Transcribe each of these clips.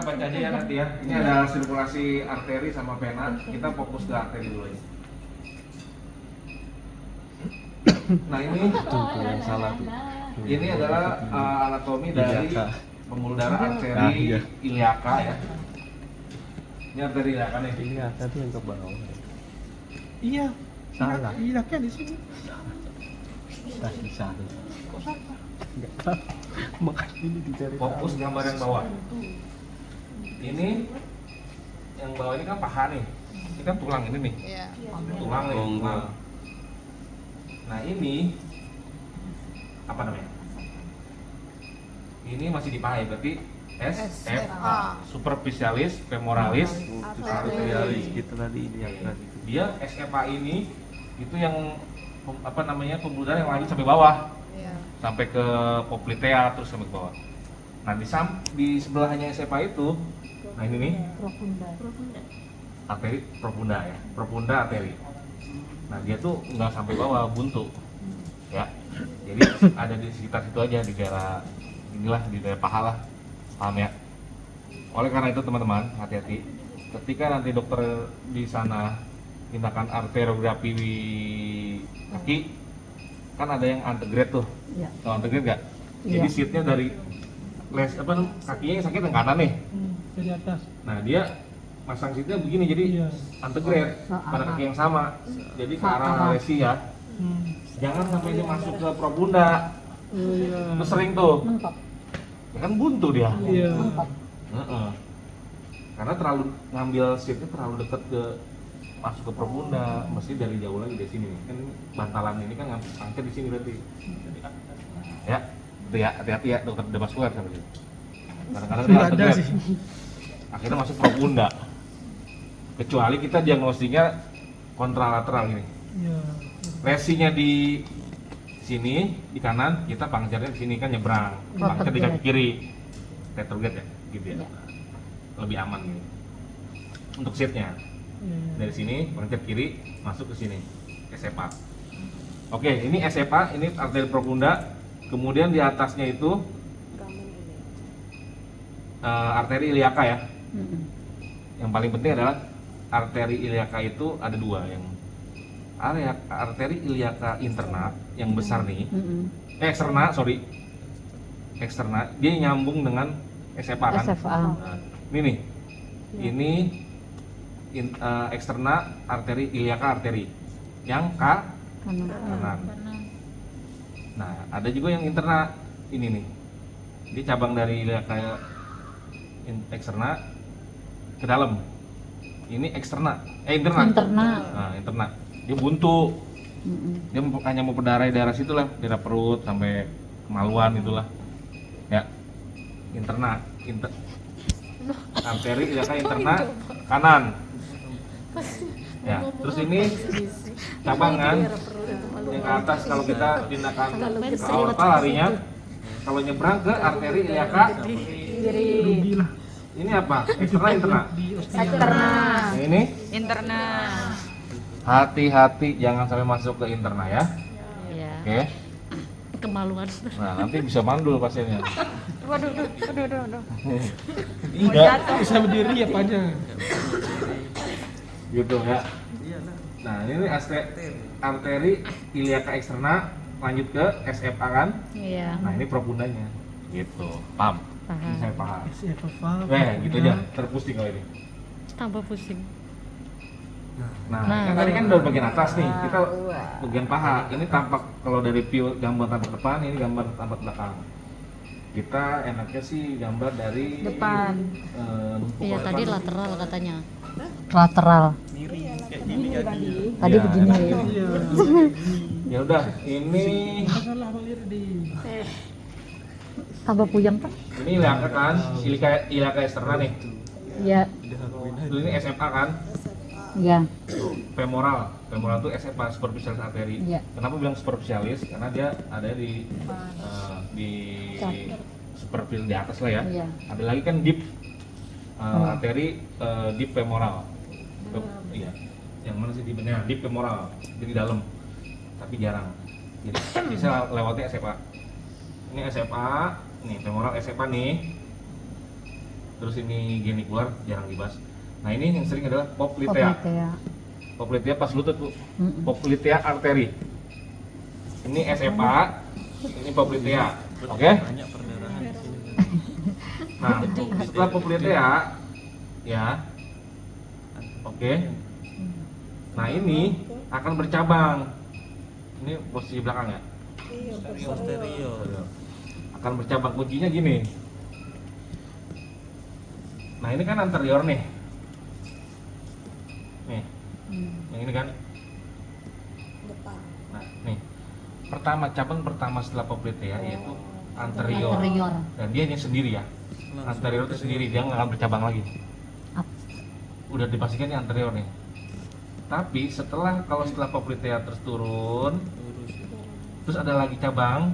baca aja ya nanti ya. Ini ada sirkulasi arteri sama vena. Kita fokus ke arteri dulu ya. Nah ini Tuh yang salah tuh. ini adalah anatomi dari pembuluh darah arteri iliaka ya. Ini arteri iliaka nih. Iya, tadi yang ke bawah. Iya. Salah. Iya kan di sini. Tadi salah. Kok salah? Enggak tahu. Makanya ini dicari. Fokus gambar yang bawah. Ini yang bawah ini kan paha nih. Ini kan tulang ini nih. Iya. Tulang nih. Tulang. Nah ini apa namanya? Ini masih di paha ya, berarti SFA, superficialis femoralis arterialis. Gitu tadi ini yang tadi. Dia SFA ini itu yang apa namanya pembuluh darah yang lanjut sampai bawah, Iya. sampai ke poplitea terus sampai ke bawah. Nah di sebelahnya SFA itu, nah ini nih arteri profunda ya, profunda arteri. Nah dia tuh nggak sampai bawah, buntu, ya. Jadi ada di sekitar situ aja di daerah inilah, di daerah paha lah, paham ya. Oleh karena itu teman-teman hati-hati, ketika nanti dokter di sana tindakan arteriografi kaki, kan ada yang antegrade tuh, Iya. tahu antegrade nggak? Jadi Iya. seatnya dari kakinya yang sakit yang kanan nih. Dari atas. Nah dia masang seatnya begini, jadi Iya. antegrade pada kaki yang sama, jadi ke arah lesi ya. Jangan sampai dia masuk ke profunda. Iya. Itu sering tuh, Mentok. ya kan buntu dia. Iya. Heeh. Karena terlalu ngambil seatnya terlalu dekat ke masuk ke profunda, mesti dari jauh lagi dari sini nih. Kan bantalan ini kan angkat di sini berarti. Ya, itu ya, hati-hati ya dokter devaskular sama sini. Kadang-kadang dia Nggak ada antegrade. sih. Akhirnya masuk profunda. Kecuali kita diagnostiknya kontralateral ini. Iya. Lesinya di sini, di kanan, kita pangcarnya di sini kan nyebrang. Pangcar di kaki kiri. Retrograde ya, gitu ya. Iya. Lebih aman gitu. Untuk seatnya. Dari sini, pangcar kiri, masuk ke sini. SFA. Oke, ini SFA, ini arteri profunda. Kemudian di atasnya itu arteri iliaka ya. Yang paling penting adalah arteri iliaka itu ada dua, yang arteri iliaka interna yang besar nih, eksterna, eksterna, dia nyambung dengan SFA kan. SFA. Nah, ini nih, ini eksterna arteri iliaka arteri yang kanan. Nah, ada juga yang interna, ini nih, dia cabang dari iliaka eksterna ke dalam. Ini eksterna, interna. Nah, interna. Dia buntu. Dia hanya mau berdarah daerah situ lah, daerah perut sampai kemaluan itulah. Ya. Interna, arteri iliaka interna kanan. Ya, terus ini cabangan yang ke atas kalau kita tindakan ke aorta larinya, kalau nyebrang ke arteri iliaka Rugi lah. ini apa? Eksterna interna. Eksterna. Yang ini Interna. hati-hati jangan sampai masuk ke interna ya. Iya. Oke. Kemaluan. Nah, nanti bisa mandul pasiennya. Waduh. Iya, Bisa berdiri ya aja. gitu ya. Nah, ini arteri iliaka eksterna lanjut ke SFA kan. Iya. Nah, ini profundanya. Gitu. Paham? Ini saya paham. SFA. Gitu aja. Terpusing kalau ini. Tambah pusing. Nah, kan tadi kan udah bagian atas nih, kita bagian paha. Ini tampak kalau dari view gambar tampak depan, ini gambar tampak belakang. Kita enaknya sih gambar dari Depan. Iya, pokok tadi depan. lateral katanya. Lateral. Tadi Ya. begini. Iya. Ya udah, ini Salah Bang Irdi. Tambah puyeng kan? ini iliaka kan, iliaka eksterna nih. Iya. Terus ini SFA kan, Iya. femoral tuh SFA, superficialis arteri. Iya. Kenapa bilang superficialis? Karena dia ada di superficial di atas lah ya. Iya. Ada lagi kan deep arteri, deep femoral. Iya. Yang mana sih deepnya? Deep femoral, jadi dalam, tapi jarang. Jadi bisa lewatnya SFA. Ini SFA, nih femoral SFA nih. terus ini geni keluar jarang dibahas. Nah ini yang sering adalah poplitea. Poplitea. Poplitea pas lutut tuh. Mm-mm. Poplitea arteri. Ini SFA, ini poplitea. Oke? Banyak perdarahan di sini. Nah, setelah poplitea ya. Oke. Nah, ini akan bercabang. Ini posisi belakang ya. Posterior. Akan bercabang, kuncinya gini. Nah, ini kan anterior nih. Nih, yang ini kan. Nah, nih. Cabang pertama setelah poplitea yaitu anterior. Anterior. Dan dia ini sendiri ya. Anterior itu sendiri, dia nggak akan bercabang lagi. Udah dipastikan ini anterior nih. Tapi setelah poplitea terus turun, terus ada lagi cabang,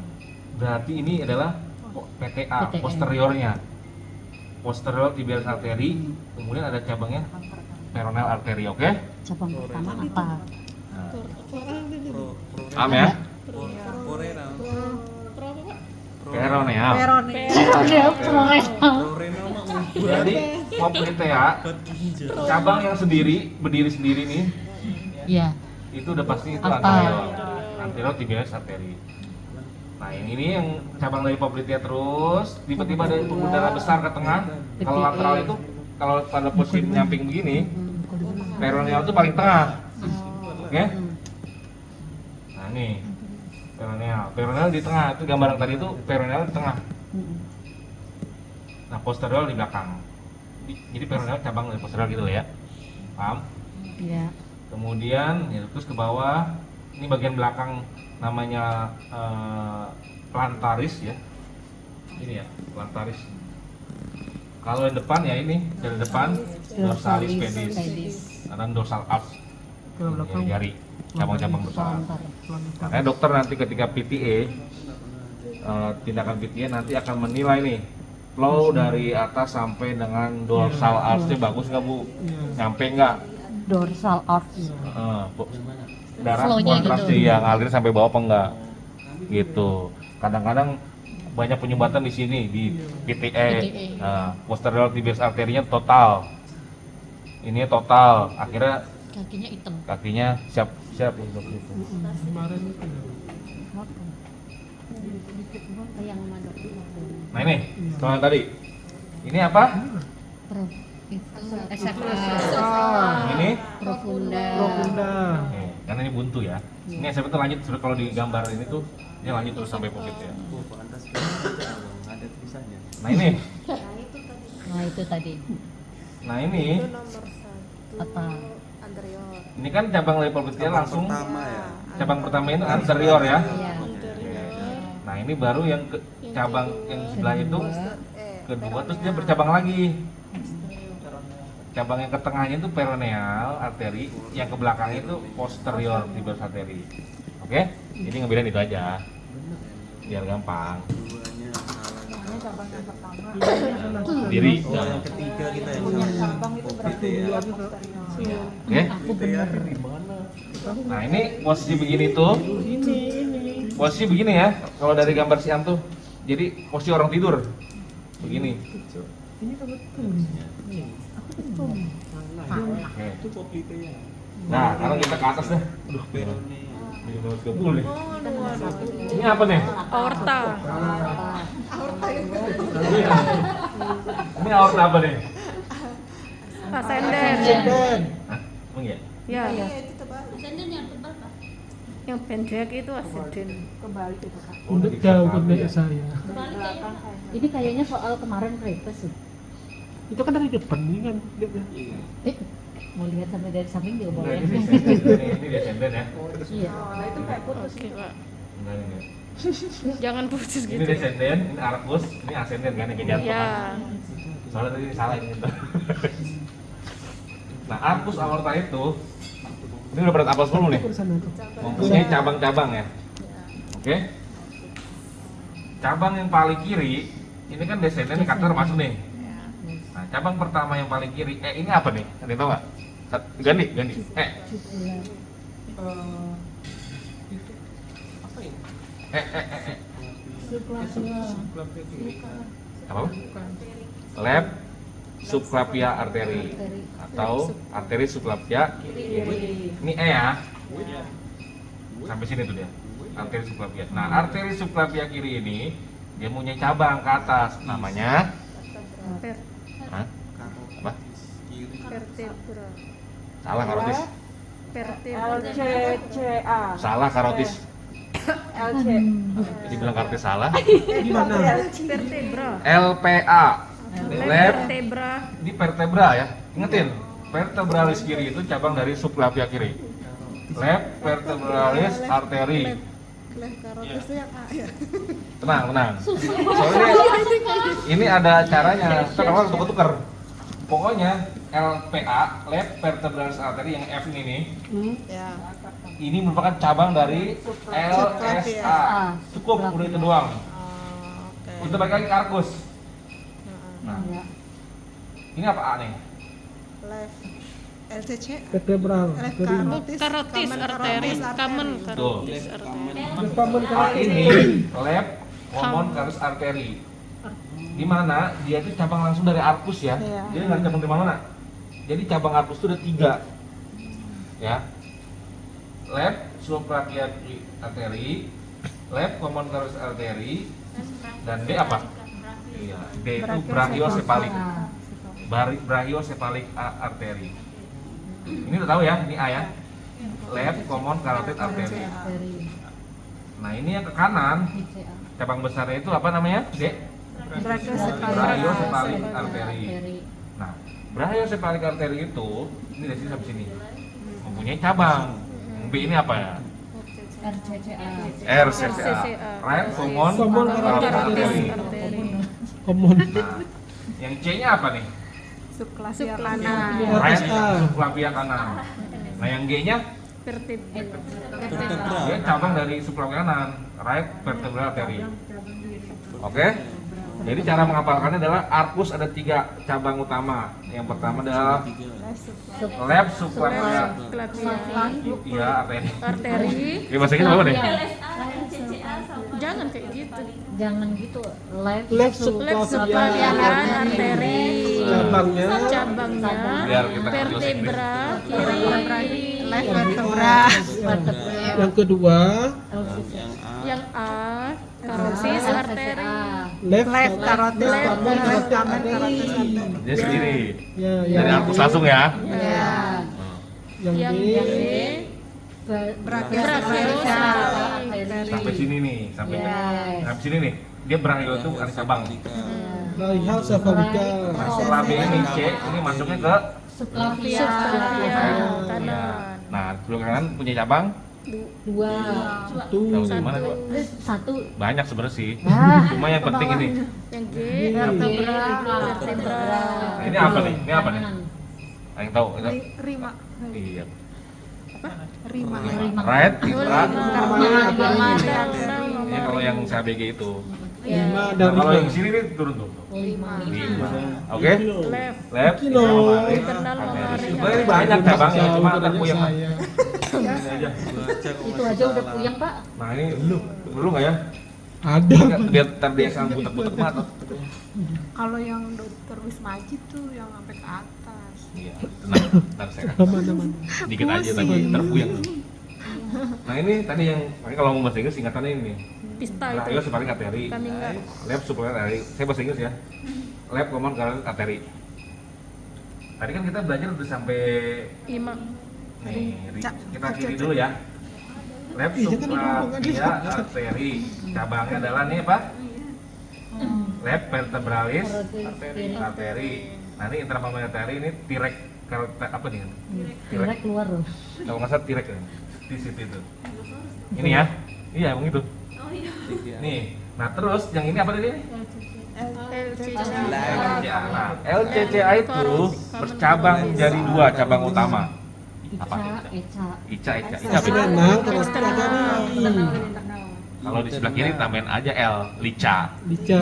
berarti ini adalah PTA, PTA. posteriornya. Posterior tibialis arteri, kemudian ada cabangnya peroneal arteri, oke? Cabang pertama apa? Paham ya? Porenal. Peroneal. Peroneal. Jadi poplitea, cabang yang berdiri sendiri nih, Iya. itu udah pasti itu Apa? anterior tibialis arteri. Nah ini yang cabang dari poplitea terus tiba-tiba ada pembuluh besar ke tengah. Kalau lateral itu kalau pada posisi nyamping begini, peroneal itu paling tengah, oke? Nah ini peroneal di tengah, itu gambar yang tadi itu peroneal di tengah. Nah posterior di belakang. Jadi peroneal cabang dari posterior gitu ya, paham? Iya. Kemudian ya, terus ke bawah, ini bagian belakang namanya plantaris ya. Ini ya, plantaris. Kalau yang depan ya ini, dari depan dorsalis pedis, dan dorsal arch, jari, cabang-cabang dorsal arch. Makanya dokter nanti ketika PTA, tindakan PTA nanti akan menilai nih flow dari atas sampai dengan dorsal arch-nya bagus nggak Bu? Nyampe nggak? Dorsal arch. Darah Flow-nya kontrasnya gitu. ya ngalir sampai bawah apa enggak? Gitu. Kadang-kadang banyak penyumbatan di sini di PTA. Nah, posterior tibialis arterinya total. Ini total. Akhirnya Kakinya hitam. kakinya siap untuk itu. Kemarin itu ya. Yang mana? Nah ini, soal tadi. Ini apa? Itu SFA. Ini Profunda. Profunda. nih, karena ini buntu ya. Ini SMP itu lanjut kalau di gambar ini tuh dia lanjut terus sampai pocket ya. Oh, pantas kan ada tulisannya. Nah ini, Nah itu tadi. nah ini, Apa? ini kan cabang dari pocket langsung. Pertama ya. Cabang pertama itu anterior ya. Iya. Nah ini baru yang cabang yang sebelah itu kedua, terus dia bercabang lagi. Cabang yang ke tengahnya itu peroneal arteri, yang ke belakangnya itu posterior tibialis arteri. Oke? Jadi ngebedain itu aja. Biar gampang. Duanya salah. Diri. Oh, yang ketiga kita yang salah. PTA. Oke? Nah, ini posisi begini tuh. Posisi begini ya. Kalau dari gambar siam tuh. Jadi posisi orang tidur. Begini. Ini kan betul. Oke. Itu poplitea. Nah, sekarang kita ke atas deh. Aduh, Peroneal. ini mau 30 nih. Ini apa nih? Aorta. Ini aorta apa nih? Ascendant. Hah? Emang ya? Ya. Yang pendek itu ascendant. Udah jauh dari saya. Ini kayaknya soal kemarin Repas sih. Itu kan dari depan ini kan. Mau lihat sampai dari samping juga Enggak, boleh. ini descendant. Ini descendant ya? Iya. Oke, Pak. Enggak, ini. Jangan putus Ini gitu. descendant, ini arcus, ini ascendant kan yang ke jantung. Iya. Soalnya tadi salah ini. Nah, arcus aorta itu ini udah berat apa belum nih? Ke sana tuh. Mempunyai cabang-cabang ya. Oke. Cabang yang paling kiri ini kan descendant, kater masuk nih. Nah, cabang pertama yang paling kiri, ini apa nih? Ada yang tahu nggak? Ganti. Apa? Lab subclavia arteri atau arteri subclavia kiri. Ini E ya. Sampai sini tuh dia. Arteri subclavia. Nah, arteri subclavia kiri ini dia punya cabang ke atas namanya Hah? Apa? Vertebra. Salah karotis. Vertebra. LCCA. Salah karotis. LC. Jadi bilang karotis salah. Gimana? Vertebra. LPA. Left Vertebra. di vertebra ya. Ingetin, vertebralis kiri itu cabang dari subclavia kiri. Left vertebralis arteri. Tenang, tenang. Soalnya ini ada caranya. Kita kalau tuker-tuker. Pokoknya LPA, left vertebralis arteri yang F ini nih, ini merupakan cabang dari LSA. Cukup, udah itu doang. Kita balik lagi ke arkus. Nah, Ya. ini apa A nih? Left. LCC. Vertebral. Karotis arteri. Common Tuh. karotis arteri. Common A ini left common carotid artery. Di mana dia itu cabang langsung dari arkus ya. Dia nggak cabang dari mana. Jadi cabang arkus itu ada 3. Ya. Left subclavia artery, left common carotid artery, dan D apa? Iya, D itu brachiocephalic. Brachiocephalic artery. Ini udah tahu ya, ini A ya. Left common carotid artery. Dari Nah, ini yang ke kanan, BCA. cabang besarnya itu apa namanya? D. Brachiocephalic artery. Nah, brachiocephalic artery itu ini dari sini sampai sini mempunyai cabang. Yang B ini apa ya? RCCA. RCCA. Right common Common carotid carotid artery. Common. Nah, yang C-nya apa nih? Subclavia Kanan. Right RSA. subclavia kanan. Nah, yang G-nya Vertebra. dia cabang dari subclavia kanan, right vertebral artery. Oke? Jadi cara menghafalkannya adalah arkus ada 3 cabang utama. Yang pertama adalah left subclavia. Iya, arteri. Arteri. Ini bahasa Inggris apa deh? Jangan kayak gitu. Jangan gitu. Left Left Left subclavia kanan arteri. cabangnya Cabangnya Biar kita ngerti bahasa vertebra kiri. Left vertebra. yang kedua Yang A karotis arteri. left Karotis. common carotid Common artery. carotid artery. Dia sendiri. Ya, Dari arkus langsung ya. Ya. yang Yang B B Brachiocephalic artery. Sampai sini nih, sampai Yes. sampai sini nih. Dia brachio itu ada cabang. Brachial cephalica. Nah, setelah B ini C, ini masuknya ke Subclavia. Kanan. Nah, sebelah kanan punya cabang. 2. Satu. Tahu di mana Pak? 1. Banyak sebenarnya sih. Ah. Cuma yang penting ini. Yang G vertebra. Nah, ini apa nih? Ini apa nih? Ada yang tahu? Itu? Rima. Iya. Rima. Right, Ritra. Karena Ini kalau yang saya BG itu. 5 Nah, dan kalau 5. yang sini nih turun tuh. 5. 5. Oke? left. Left, Kilo. Internal mamaring. Sebenarnya ini banyak cabangnya, cuma Jauh aku yang saya. ini aja. Itu aja udah puyeng, Pak. Nah, ini dulu nggak ya? Ada. Biar terbiasa butek-butek mata. Kalau yang Dokter Wismaji tuh yang sampai ke atas. Iya, tenang. Ntar saya kasih. Aman-aman. Dikit aja tapi terpuyeng. Nah, ini tadi yang makanya kalau mau bahasa Inggris singkatannya ini. Pista Brachio itu. sepaling arteri. Kami enggak. Left supaya arteri. Saya bahasa Inggris ya. Left common carotid arteri. Tadi kan kita belajar udah sampai 5. nih, kita kiri dulu ya. Left subclavia arteri. Cabangnya adalah nih apa? Left vertebralis arteri. Nah, ini intramural arteri ini tirek apa nih? Direct keluar loh. Kalau nggak salah tirek ya. Di situ itu. Ini ya. Iya, emang itu. Nih. Nah, terus yang ini apa tadi? LCCA. Nah, LCCA itu bercabang jadi 2 cabang utama. Apa? Eca. Ica. Eksternal carotid artery. Kalau di sebelah kiri tambahin aja L, lica. Lica.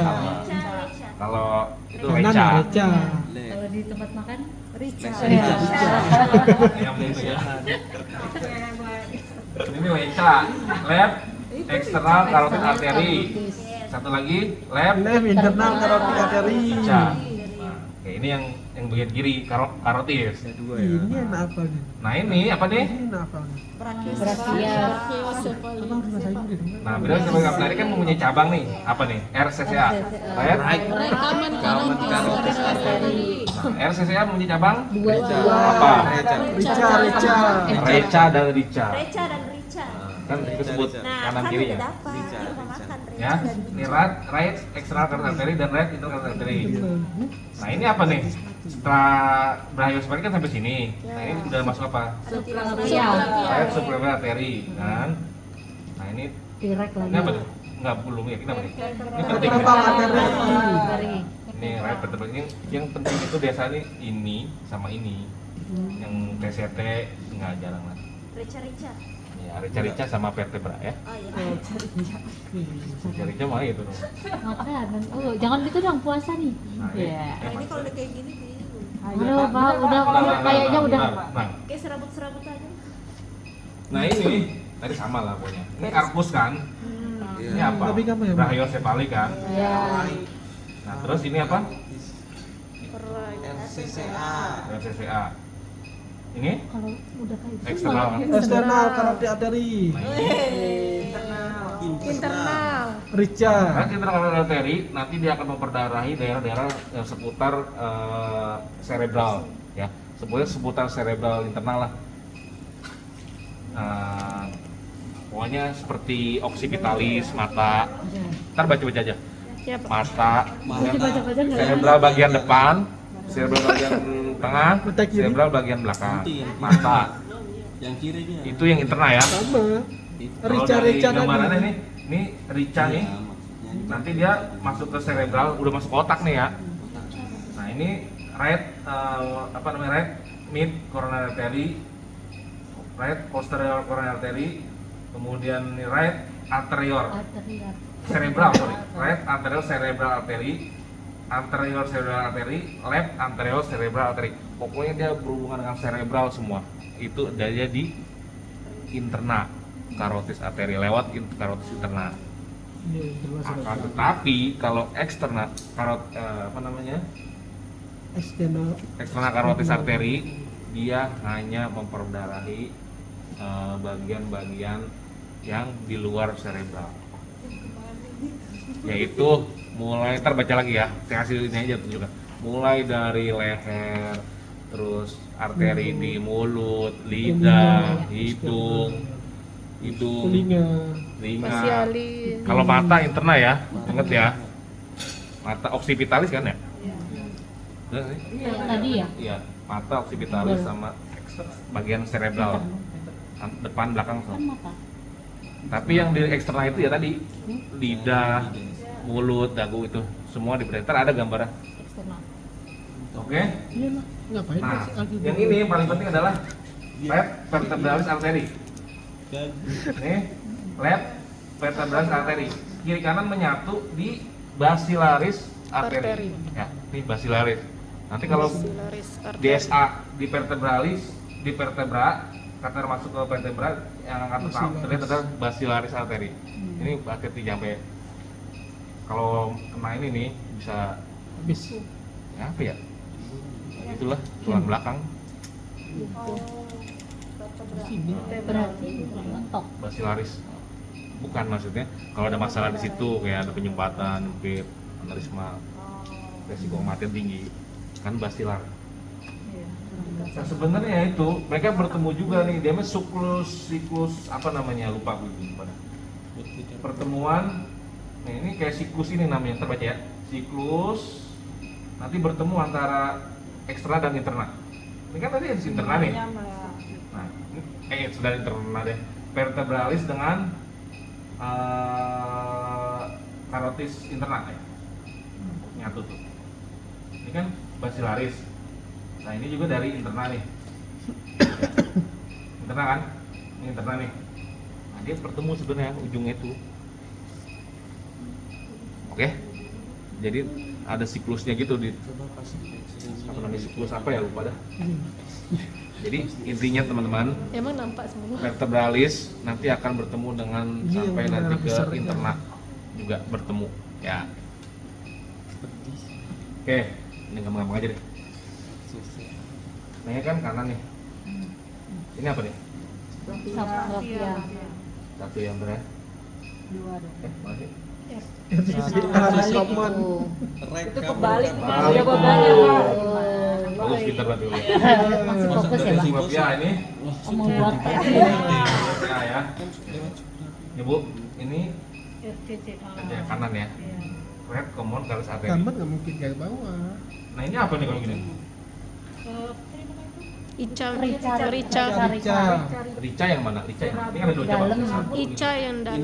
Kalau itu Kanan leca. reca. Kalau di tempat makan Rica. Yang itu ya. Ini leca. Left eksternal carotid artery. Satu lagi left Left internal carotid artery. lica. Nah, oke, ini yang yang bagian kiri karotis. Ada dua Ini ya. enak apa nih? Nah ini apa nih? Ini enak apa nih? Brachial. Apa harus bahasa Inggris? Nah bidang sebagai kapten kan mempunyai cabang nih, apa nih? RCCA, right? Rekaman karotis arteri. Nah, RCCA mempunyai cabang Dua. apa? Rica. Reca dan Rica. Reca dan Rica. Kan disebut Nah, kanan kan kirinya. udah dapat di rumah makan Reca Ya, dan ini right external carotid artery dan right internal carotid artery. Nah ini apa nih? Setelah brachiocephaly kan sampai sini. Nah ini udah masuk apa? Brachial. Right subclavian artery kan. Nah ini Direct lagi. ini apa tuh? Enggak belum ya kita nih. Ini penting. Vertebral Ya. artery. Dari Ini right vertebral ini yang penting itu biasanya ini sama ini. Yang TCT nggak jarang lah. Reca. Ya rica sama vertebra ya. Oh iya. Rica mah itu. makanan. Oh, jangan gitu dong puasa nih. Nah, ini. Iya. Nah, ini kalau udah kayak gini bingung. Aduh, Pak, udah kayaknya udah. Nah, Kayak serabut-serabut aja. nah ini tadi sama lah pokoknya. Ini karpus kan? Ini apa? Tapi kamu ya, Bang? Brachiocephaly kan? Ya. Nah terus ini apa? RCCA. RCCA. Ini Kalau udah kayak gitu eksternal kan? Eksternal carotid artery. Nah, ini internal. Rica. kan internal carotid artery nanti dia akan memperdarahi daerah-daerah seputar cerebral ya, seputar cerebral internal lah. Pokoknya seperti occipitalis mata. Ntar baca-baca aja. Ya, Pak. Mata, Nanti baca-baca nggak cerebral bagian depan, cerebral bagian tengah, Mata kiri. cerebral bagian belakang. Itu yang Mata. Yang kiri dia. Itu yang internal ya. Sama. Kalau Rica dari tadi. gambarannya nih, ini Rica nih. Iya, maksudnya ini. Nanti dia masuk ke cerebral, udah masuk ke otak nih ya. Nah ini right apa namanya, right mid coronary artery, right posterior coronary artery, kemudian ini right anterior Arterial. cerebral, sorry, right anterior cerebral artery, anterior cerebral artery, left anterior cerebral artery. Pokoknya dia berhubungan dengan cerebral semua. Itu dia di interna carotis artery lewat carotis interna. Iya, jelas. Akan tetapi kalau eksternal apa namanya, Eksternal. eksternal carotis artery dia hanya memperdarahi bagian-bagian yang di luar cerebral, yaitu mulai, ntar baca lagi ya, saya kasih ini aja tunjukkan, mulai dari leher, terus arteri di mulut, lidah, hidung, Telinga. telinga. Fasialis. Kalau mata interna ya, inget ya, mata occipitalis kan ya? Bener sih? Tadi ya. Iya, mata occipitalis sama bagian cerebral, depan belakang Kan semua. mata. Tapi yang di eksternal itu ya tadi, lidah, mulut, dagu itu semua diberi. Ntar ada gambarnya. Eksternal. Oke. Iya lah. Ngapain Nah, kasih alkitab? yang ini yang paling penting adalah left vertebralis artery. Nih, left vertebralis artery. Kiri kanan menyatu di basilaris artery. Arteri. Ya, ini basilaris. Nanti kalau Basilaris arteri. DSA di vertebralis, di vertebra, kata masuk ke vertebra yang akan terlihat adalah basilaris artery. Ini hati-hati sampai kalau kena ini nih bisa Habis. ya apa ya? Itulah tulang belakang Sini. Berarti mentok. basilaris. Bukan maksudnya kalau ada masalah di situ kayak ada penyumbatan, pit, aneurisma, resiko kematian tinggi, kan basilar. Nah, sebenarnya itu mereka bertemu juga nih, dia siklus apa namanya, lupa gue pada pertemuan. Nah, ini kayak siklus ini namanya, terbaca ya, siklus nanti bertemu antara eksternal dan internal. Ini kan tadi yang internal nih. Nah, ini sudah internal deh. Vertebralis dengan carotis internal ya. Nyatu tuh. Ini kan basilaris. Nah, ini juga dari internal nih. Internal kan? Ini internal nih. Nah, dia bertemu sebenarnya ujungnya itu. Oke. Jadi ada siklusnya gitu di apa namanya, siklus apa ya, lupa dah. Jadi intinya teman-teman, Emang nampak semua. vertebralis nanti akan bertemu dengan Ini sampai yang nanti ke besar ya. interna juga bertemu ya. Oke, ini gampang-gampang aja deh. Nah ini kan kanan nih. Ini apa nih? Subclavia. Satu yang benar. Dua dong. Masih. Sopan. Itu kebalik. Balik. Balik. Bagus pintar banget dulu. Masih fokus ya, Bang? Ya ini. Membuat Ya ya. Ini Bu, ini kerja kanan ya. Red common garis arteri. Gambar nggak mungkin kayak bawah. Nah ini apa nih kalau gini? Ica, Rica. Rica, Rica. Rica yang mana? Rica yang mana? Ini kan ada dua cabang. Dalam. Satu, Ica yang dalam.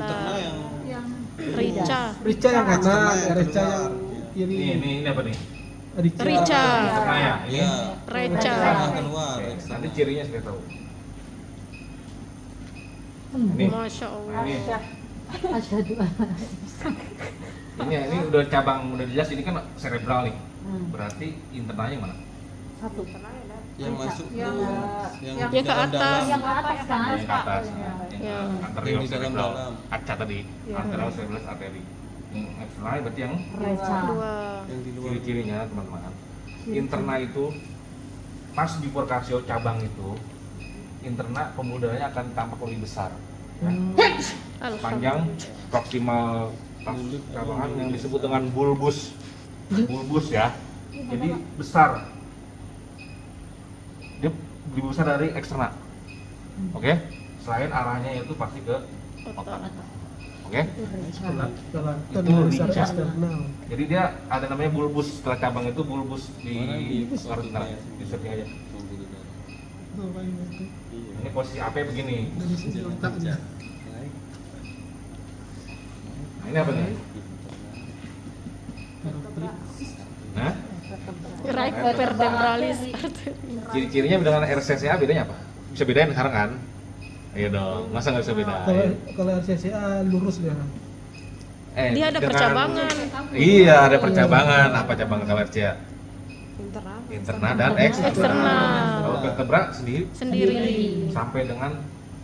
yang Rica, Rica yang kanan, Rica yang kiri. ini apa nih? Rica, Tengah ya. Ini. Reca. keluar. Nanti cirinya saya tahu. Ini. Masya Allah. Ini. Asyhadu Ini udah cabang udah jelas ini kan cerebral nih. Hmm. Berarti internalnya yang mana? satu. Yang masuk Yang- yang yang ke dalam- atas. dalam. Yang ke atas kan? Yang ke atas. Ya. Anterior Yang di cerebral. dalam-dalam. Kaca tadi. Anterior cerebral arteri. Yang eksternal berarti yang Reca. Dua. Yang di luar. ciri-cirinya teman-teman. Interna itu pas bifurkasio cabang itu interna pembuluh-darahnya akan tampak lebih besar. Ya. Panjang proksimal cabangan yang disebut dengan bulbus. Bulbus ya. Jadi besar. Dia lebih besar dari eksterna. Oke? Selain arahnya itu pasti ke otak. Oke? Selatan Itu besar Rica. eksternal. Jadi dia ada namanya bulbus, setelah cabang itu bulbus di harus di setting aja. Tuh, Pak, itu. Ini posisi AP begini. Dari sini letaknya. Nah, ini apa nih? Nah, Right vertebralis. ciri-cirinya dengan RCCA bedanya apa? Bisa bedain sekarang kan? Iya dong, masa nggak bisa Kalau bedain? kalau RCCA lurus dia. Dia ada dengan- percabangan. Iya, ada percabangan. Apa cabang kalau RCA? Interna dan Eksternal. Kalau vertebra sendiri Sendiri. sampai dengan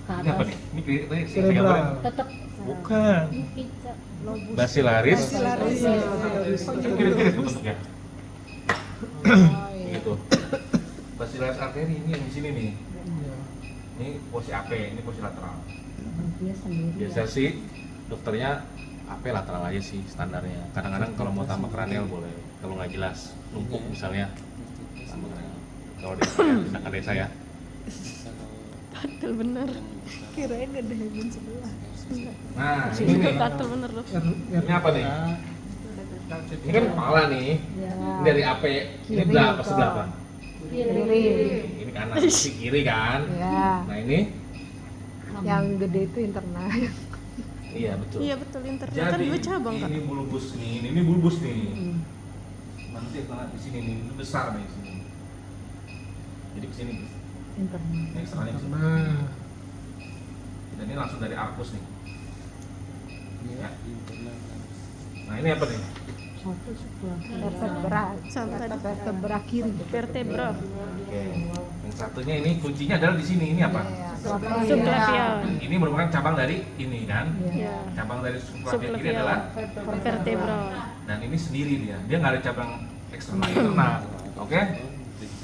Ke ini apa atas. nih? Ini saya Cerebral. gambarin. Tetap Bukan. Rica. Basilaris. Iya. Kiri-kiri bentuknya. Gitu. Basilaris arteri ini yang di sini nih. Iya. Ini posisi AP, ini posisi lateral. Dia sendiri. Biasa sih dokternya AP lateral aja sih standarnya. Kadang-kadang kalau mau tambah kranial boleh. Kalau nggak jelas, numpuk misalnya tambah kranial. Kalau di tindakan desa ya. Betul bener. Kirain ada heaven sebelah. Nah ini nih, Betul bener loh. ini apa nih? Ini kan kepala nih. Ya. Ini dari AP, ini Kiri, belah apa Kak. sebelah apa? Kiri. Ini kanan, ini kiri kan? ya Nah ini, yang gede itu internal. iya betul. Iya betul internet kan Jadi dua cabang kak. ini bulbus nih, ini bulbus nih. Nanti kalau di sini nih, ini besar nih sini. Jadi ke sini, Internal. ini eksternalnya ke sini. Nah, Dan ini langsung dari arkus nih. Ya, internal. Nah ini apa nih? Satu sebelah. Vertebra. Sampai Vertebra kiri. vertebra. Oke. Yang satunya ini kuncinya adalah di sini. Ini apa? Subclavia. Ini merupakan cabang dari ini kan? Ya. Cabang dari subclavia kiri adalah Vertebra. dan ini sendiri dia. Dia nggak ada cabang eksternal internal. Oke?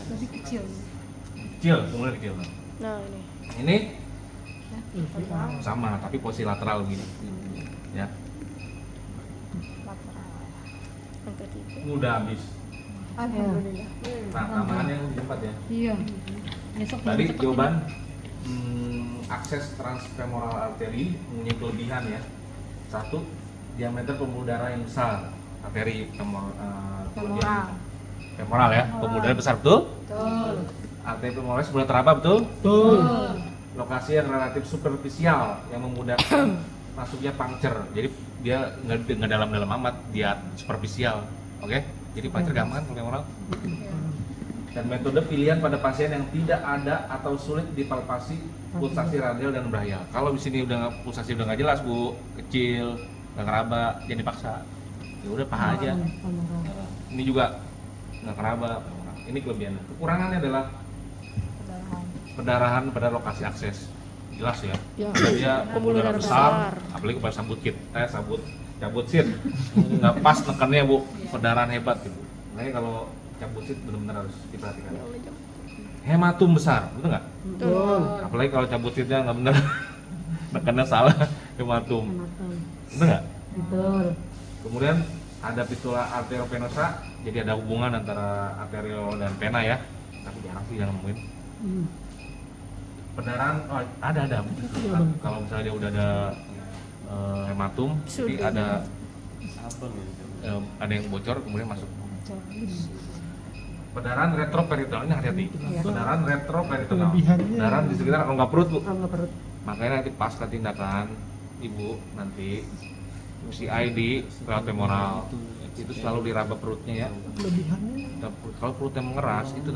Lebih kecil. Kecil, mulai kecil. Nah ini. Ini sama tapi posisi lateral begini. Ya. Yang ketiga. Mudah habis. Alhamdulillah. Nah, tambahan yang keempat ya. Iya. Besok Tadi cepet jawaban akses transfemoral arteri mempunyai kelebihan ya. Satu, diameter pembuluh darah yang besar. Arteri Femoral. femoral ya, pembuluh darah besar betul? Betul. Arteri femoral sebelah teraba betul? tuh. Lokasi yang relatif superficial yang memudahkan masuknya puncture. Jadi dia nggak dalam-dalam amat, dia superficial. Oke? Jadi puncture gampang kan femoral? Dan metode pilihan pada pasien yang tidak ada atau sulit dipalpasi pulsasi radial dan brachial. Kalau di sini pulsasi udah nggak jelas Bu, kecil, nggak ngeraba, jangan dipaksa. Ya udah paha aja. Ini juga nggak ngeraba. Ini kelebihannya. Kekurangannya adalah pendarahan pada lokasi akses. Jelas ya. Ya. Karena dia pembuluh darah besar, apalagi pada cabut sit, nggak pas nekannya Bu, pendarahan hebat gitu. Makanya kalau cabut sit benar-benar harus diperhatikan. Ya Allah, jangan. Hematum besar, betul nggak? Betul. Apalagi kalau cabut sitnya nggak benar, nekannya salah, hematum, Hematum. betul nggak? Betul. Kemudian ada fistula arteriovenosa, jadi ada hubungan antara arteriol dan vena ya. Tapi jarang sih yang nemuin. Pendarahan, oh, ada. Kalau misalnya dia udah ada hematum, jadi Sudah. ada Abang ya. ada yang bocor kemudian masuk. Pendarahan retroperitoneal, ini hati-hati. Pendarahan retroperitoneal. Kelebihannya. Pendarahan di sekitar rongga perut, Bu. Rongga perut. Makanya nanti pasca tindakan ibu nanti CI di lewat femoral itu selalu diraba perutnya ya. Kelebihannya. Dan kalau perutnya mengeras itu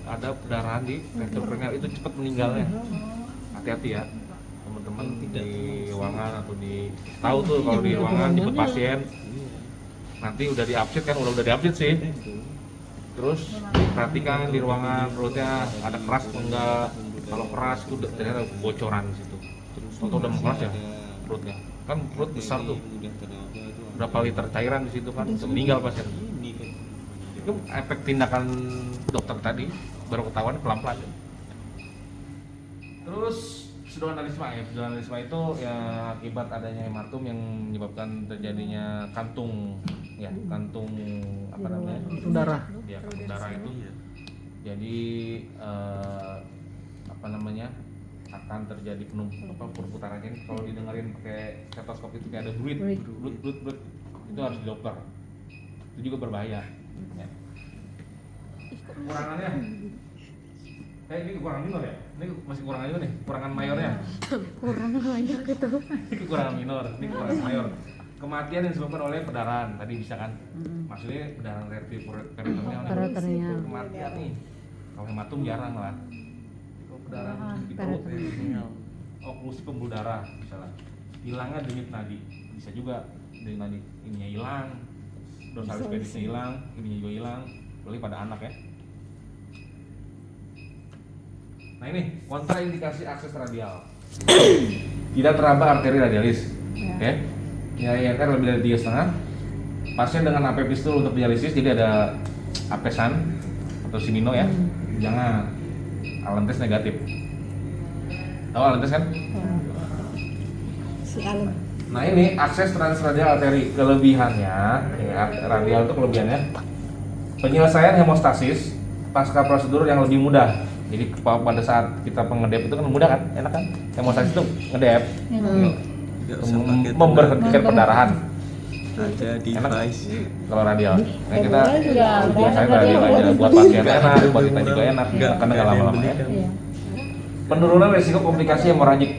ada pendarahan di retroperitoneal itu cepat meninggalnya. Hati-hati ya teman-teman di ruangan atau di tahu tuh kalau di ruangan jemput pasien nanti udah diupdate kan udah diupdate sih. Terus perhatikan di ruangan perutnya ada keras atau enggak. Kalau keras itu ternyata bocoran di situ. Atau udah mengeras ya perutnya. Kan perut besar tuh. Udah teraba itu. Berapa liter cairan di situ kan bisa meninggal pasien. Ini kan. Itu efek tindakan dokter tadi baru ketahuan pelan-pelan. Terus pseudoaneurisma ya. Pseudoaneurisma itu ya akibat adanya hematum yang menyebabkan terjadinya kantung ya, kantung apa namanya? Kantung darah. Ya, kantung darah itu. Jadi apa namanya? Akan terjadi perputarannya ini kalau didengerin pakai stetoskop itu kayak ada breath. Itu harus di dokter. Itu juga berbahaya. Ya. Kekurangannya ini kekurangan minor ya? Ini masih kurang aja nih, kurangan mayornya. Kurang banyak itu. Ini kekurangan minor, ini kekurangan mayor. Kematian yang disebabkan oleh pendarahan tadi bisa kan? Maksudnya pendarahan retroperitoneal. Peritoneal. Kematian nih. Kalau hematum jarang lah. Kalau pendarahan di perut, oklusi pembuluh darah misalnya. Hilangnya denyut nadi, bisa juga denyut nadi ininya hilang, dorsalis pedisnya hilang, ininya juga hilang, apalagi pada anak ya. Nah ini kontraindikasi akses radial. Tidak teraba arteri radialis. Oke. Ya, INR lebih dari 3,5. Pasien dengan AP pistul untuk dialisis jadi ada apesan atau simino ya. Jangan. Alentes negatif. Tahu alentes kan? Si Alan. Nah ini akses transradial arteri kelebihannya, ya, radial itu kelebihannya penyelesaian hemostasis pasca prosedur yang lebih mudah. Jadi pada saat kita pengedep itu kan mudah kan, enak kan? Hemostasis itu ngedep, Nggak usah pakai memberhentikan perdarahan. ada Enak device. kalau radial. Nah kita Iya, biasanya radial radial aja buat pasien enak, buat kita juga enak, Nggak karena nggak lama-lama ya. Iya. Penurunan resiko komplikasi hemoragik.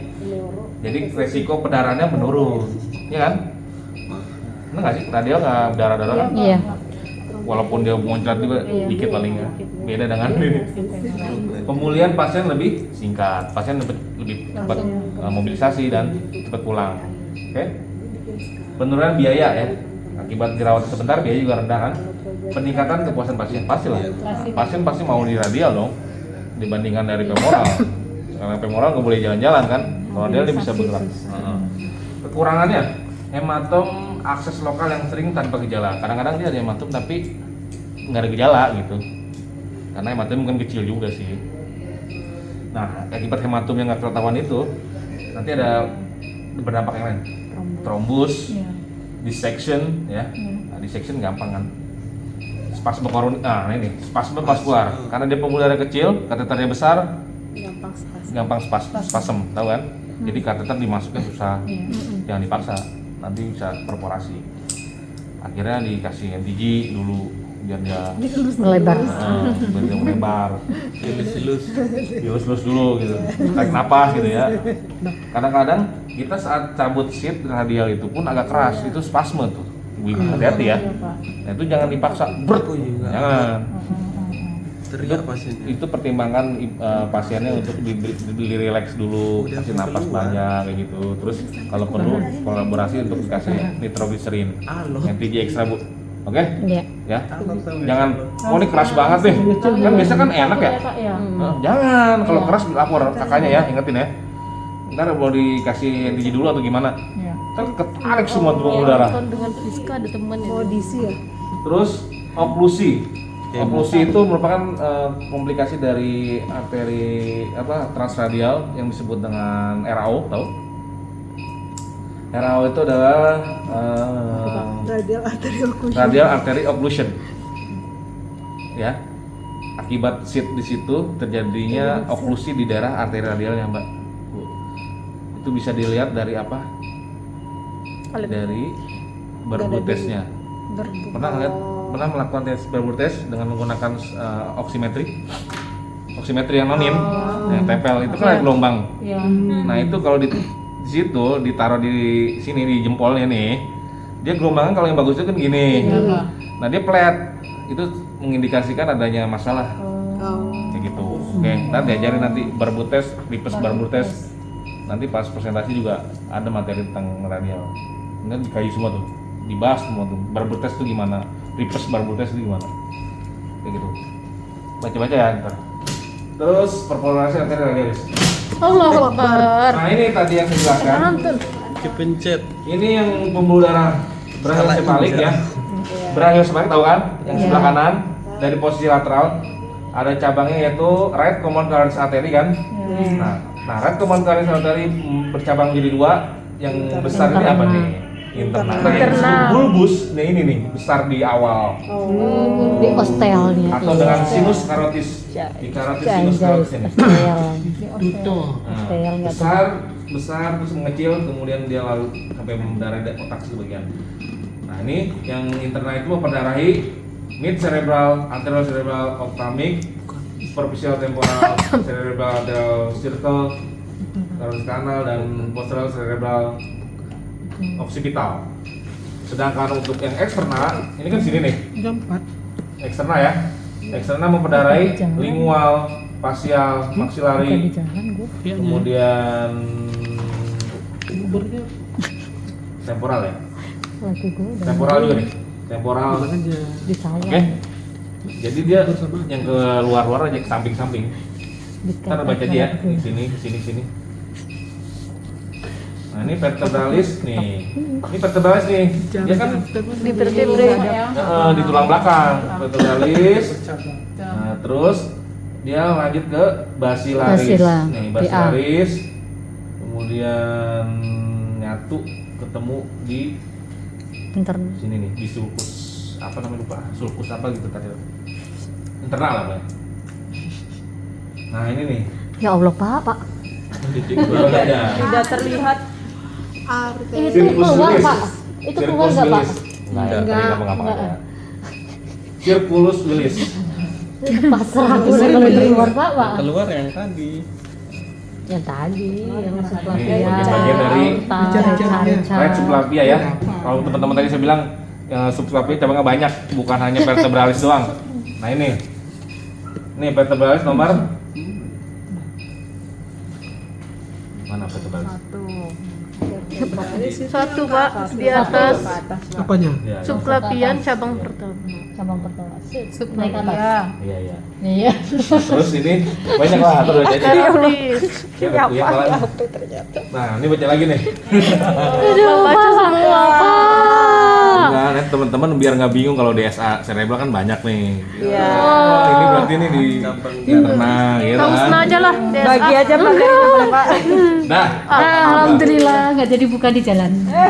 Jadi resiko pendarahannya menurun, ya kan? Benar nggak sih? Radial nggak berdarah-darah kan? Iya. Walaupun dia muncrat juga dikit paling ya. Beda dengan ini. Pemulihan pasien lebih singkat, pasien lebih cepat mobilisasi dan cepat pulang. Oke? Penurunan biaya ya. Akibat dirawat sebentar biaya juga rendah kan? Peningkatan kepuasan pasien pasti lah. Pasien pasti mau di radial dong dibandingkan dari femoral. Karena femoral nggak boleh jalan-jalan kan? Kalau radial dia bisa bergerak. Kekurangannya hematom akses lokal yang sering tanpa gejala. Kadang-kadang dia ada hematom tapi nggak ada gejala gitu. Karena hematom kan kecil juga sih. Nah, akibat hematom yang nggak ketahuan itu nanti ada berdampak yang lain. Trombus, dissection ya. Nah, dissection gampang kan. Spasme koroner. Nah, ini spasme vaskular. Karena dia pembuluh darah kecil, kateternya besar, gampang spasem, tahu kan? Jadi kateter dimasukin susah. Jangan dipaksa. Nanti bisa perforasi. Akhirnya dikasih NTG dulu biar dia Melebar. biar dia melebar, dilus dulu gitu, tarik napas gitu ya. Kadang-kadang kita saat cabut sheath radial itu pun agak keras, itu spasme tuh, hati-hati ya. Nah itu jangan dipaksa, jangan. Teriak pasiennya. Itu pertimbangan pasiennya untuk di relax dulu, kasih napas banyak kayak gitu. Terus kalau perlu kolaborasi untuk dikasih nitroglycerin, NTG ekstra bu. Oke? Iya. Ya. Jangan, oh ini keras banget nih. Kan biasa kan enak ya. Nah, jangan, kalau keras lapor kakaknya ya, ingetin ya. Ntar mau dikasih NTG dulu atau gimana? Kan ketarik semua tubuh udara. Nonton dengan Friska ada temen ya. Audisi ya. Terus oklusi. Oklusi itu merupakan komplikasi dari arteri transradial yang disebut dengan RAO, tahu? RAO itu adalah radial artery occlusion. Ya. Akibat sit di situ terjadinya oklusi di daerah arteri radialnya, Mbak. Bu. Itu bisa dilihat dari apa? Dari Barbour-testnya. Pernah melakukan tes Barbour-test dengan menggunakan oximetri yang nonin, yang tempel itu kan ada gelombang. Iya. Nah itu kalau di situ ditaruh di sini di jempolnya nih, dia gelombangnya kalau yang bagus itu kan gini. Nah dia flat, itu mengindikasikan adanya masalah. Kayak gitu. Oke, ntar diajarin nanti Barbour-test, Ripes Barbour-test. Nanti pas presentasi juga ada materi tentang radial. Ini dikayu semua tuh, dibahas semua tuh. Barbour-test itu gimana, Ripes Barbour-test itu gimana, kayak gitu. Baca-baca ya ntar. Terus perpolasi arteri radialis. Allahu Akbar. Nah ini tadi yang saya jelaskan. Kepencet. Ini yang pembuluh darah brachiosepalik ya. Brachiosepalik tahu kan? Yang sebelah kanan dari posisi lateral ada cabangnya yaitu right common carotis artery kan. Nah right common carotis artery bercabang jadi dua. Yang besar ini apa nih? Internal. Nah, yang disebut bulbus, nah ini nih besar di awal. Di ostelnya. Atau dengan sinus carotis. Di carotis sinus carotis ini. Ostel nggak besar terus mengecil, kemudian dia lalu sampai mendarat di otak sebagian. Nah ini yang internal itu memperdarahi mid cerebral, anterior cerebral ophthalmic, superficial temporal, cerebral anterior circle, carotis kanal, dan posterior cerebral occipital. Sedangkan untuk yang eksternal, ini kan sini nih, eksternal ya. Eksternal memperdarahi lingual, facial, maxillary, kemudian temporal ya. Temporal juga nih, temporal. Oke. Jadi dia yang ke luar-luar aja, ke samping-samping. Ntar baca aja ya, di sini. Nah ini vertebralis nih. Ini vertebralis nih. Dia kan Di vertebrae. di tulang belakang. Vertebralis. Nah, terus dia lanjut ke basilaris. Nih, basilaris. Kemudian nyatu ketemu di sini nih, di sulcus. Apa namanya lupa? Sulcus apa gitu tadi. Internal apa ya? Nah, ini nih. Ya Allah Pak. Tidak terlihat. Itu keluar Pak. Itu keluar nggak Pak? Enggak. Circulus Willis. Pasrah aku kalau keluar Pak. Keluar yang tadi. Yang tadi, yang masuk Ini bagian dari right subclavia ya. Kalau teman-teman tadi saya bilang subclavia cabangnya banyak, bukan hanya vertebralis doang. Nah ini vertebralis nomor mana vertebralis? Satu Pak, di atas Apanya? Ya, subclavian cabang pertama. Cabang pertama. Naik ke atas. iya. Iya. Nah, terus ini banyak lah, terus baca aja. Arteris. Nah ini baca lagi nih. Baca semua Pak. Nah, nih teman-teman biar nggak bingung kalau DSA cerebral kan banyak nih. Iya. Oh, ini berarti ini di internal gitu Kamu kan. aja lah. Bagi aja Pak dari Pak. Nah, Alhamdulillah nggak jadi buka di jalan.